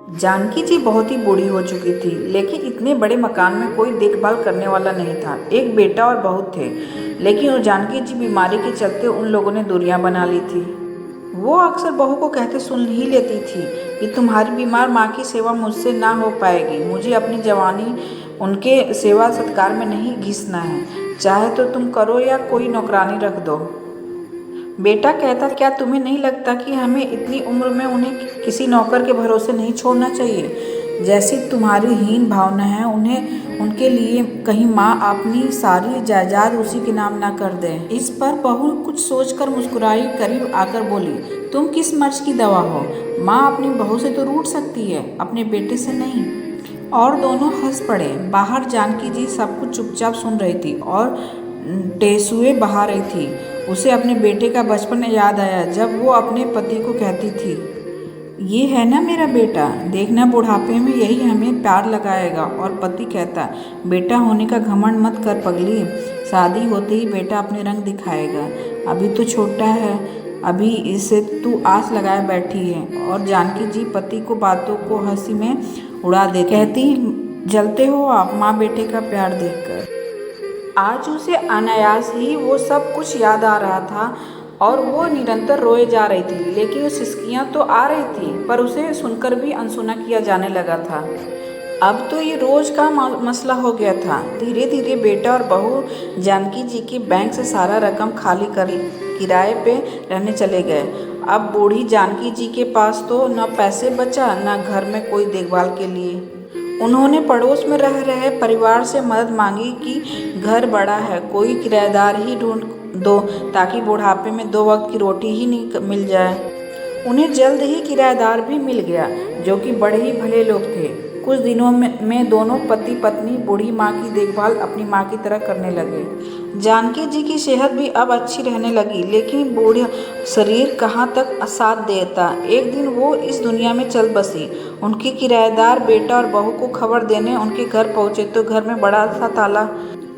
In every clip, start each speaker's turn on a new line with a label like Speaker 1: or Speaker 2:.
Speaker 1: जानकी जी बहुत ही बूढ़ी हो चुकी थी, लेकिन इतने बड़े मकान में कोई देखभाल करने वाला नहीं था। एक बेटा और बहू थे, लेकिन वो जानकी जी बीमारी के चलते उन लोगों ने दूरियां बना ली थी। वो अक्सर बहू को कहते सुन ही लेती थी कि तुम्हारी बीमार माँ की सेवा मुझसे ना हो पाएगी। मुझे अपनी जवानी उनके सेवा सत्कार में नहीं घिसना है, चाहे तो तुम करो या कोई नौकरानी रख दो। बेटा कहता, क्या तुम्हें नहीं लगता कि हमें इतनी उम्र में उन्हें किसी नौकर के भरोसे नहीं छोड़ना चाहिए? जैसी तुम्हारी हीन भावना है, उन्हें उनके लिए कहीं माँ अपनी सारी जायदाद उसी के नाम ना कर दे। इस पर बहू कुछ सोचकर मुस्कुराई, करीब आकर बोली, तुम किस मर्ज की दवा हो? माँ अपनी बहू से तो रूठ सकती है, अपने बेटे से नहीं। और दोनों हंस पड़े। बाहर जानकी जी सब कुछ चुपचाप सुन रही थी और टेसुए बहा रही थी। उसे अपने बेटे का बचपन याद आया, जब वो अपने पति को कहती थी, ये है ना मेरा बेटा, देखना बुढ़ापे में यही हमें प्यार लगाएगा। और पति कहता, बेटा होने का घमंड मत कर पगली, शादी होते ही बेटा अपने रंग दिखाएगा, अभी तो छोटा है, अभी इसे तू आस लगाए बैठी है। और जानकी जी पति को बातों को हंसी में उड़ा दे, कहती, जलते हो आप माँ बेटे का प्यार देखकर। आज उसे अनायास ही वो सब कुछ याद आ रहा था और वो निरंतर रोए जा रही थी, लेकिन वो सिसकियाँ तो आ रही थी, पर उसे सुनकर भी अनसुना किया जाने लगा था। अब तो ये रोज का मसला हो गया था। धीरे धीरे बेटा और बहू जानकी जी की बैंक से सारा रकम खाली कर किराए पे रहने चले गए। अब बूढ़ी जानकी जी के पास तो न पैसे बचा, न घर में कोई देखभाल के लिए। उन्होंने पड़ोस में रह रहे परिवार से मदद मांगी कि घर बड़ा है, कोई किराएदार ही ढूंढ दो ताकि बुढ़ापे में 2 वक्त की रोटी ही नहीं मिल जाए। उन्हें जल्द ही किराएदार भी मिल गया, जो कि बड़े ही भले लोग थे। कुछ दिनों में दोनों पति पत्नी बूढ़ी माँ की देखभाल अपनी माँ की तरह करने लगे। जानकी जी की सेहत भी अब अच्छी रहने लगी, लेकिन बूढ़ा शरीर कहाँ तक साथ देता। एक दिन वो इस दुनिया में चल बसी। उनके किराएदार बेटा और बहू को खबर देने उनके घर पहुँचे तो घर में बड़ा सा ताला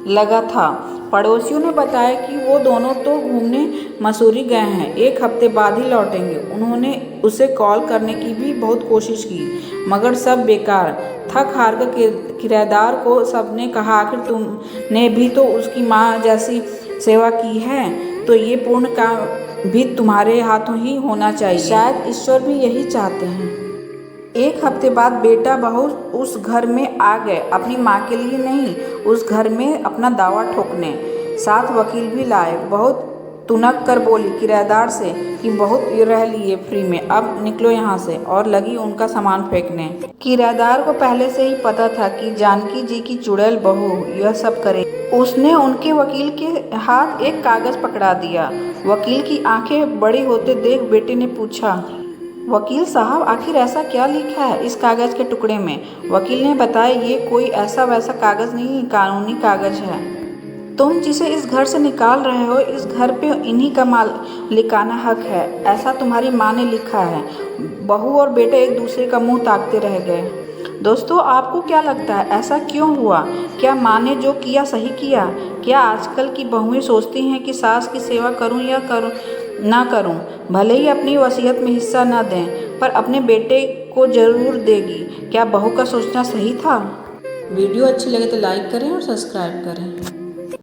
Speaker 1: लगा था। पड़ोसियों ने बताया कि वो दोनों तो घूमने मसूरी गए हैं, 1 हफ्ते बाद ही लौटेंगे। उन्होंने उसे कॉल करने की भी बहुत कोशिश की, मगर सब बेकार। थक हार कर किराएदार को सबने कहा, आखिर तुमने भी तो उसकी माँ जैसी सेवा की है, तो ये पूर्ण काम भी तुम्हारे हाथों ही होना चाहिए। शायद ईश्वर भी यही चाहते हैं। 1 हफ्ते बाद बेटा बहू उस घर में आ गए, अपनी माँ के लिए नहीं, उस घर में अपना दावा ठोकने। साथ वकील भी लाए। बहुत तुनक कर बोली किराएदार से कि बहुत रह लिए फ्री में, अब निकलो यहाँ से, और लगी उनका सामान फेंकने। किराएदार को पहले से ही पता था कि जानकी जी की चुड़ैल बहू यह सब करे। उसने उनके वकील के हाथ एक कागज पकड़ा दिया। वकील की आंखें बड़ी होते देख बेटे ने पूछा, वकील साहब, आखिर ऐसा क्या लिखा है इस कागज़ के टुकड़े में? वकील ने बताया, ये कोई ऐसा वैसा कागज़ नहीं, कानूनी कागज़ है। तुम जिसे इस घर से निकाल रहे हो, इस घर पे इन्हीं का मालिकाना हक है, ऐसा तुम्हारी माँ ने लिखा है। बहू और बेटे एक दूसरे का मुंह ताकते रह गए। दोस्तों, आपको क्या लगता है, ऐसा क्यों हुआ? क्या माँ ने जो किया सही किया? क्या आजकल की बहुएं सोचती हैं कि सास की सेवा करूं या ना करूं? भले ही अपनी वसीयत में हिस्सा न दें, पर अपने बेटे को जरूर देगी। क्या बहू का सोचना सही था? वीडियो अच्छी लगे तो लाइक करें और सब्सक्राइब करें।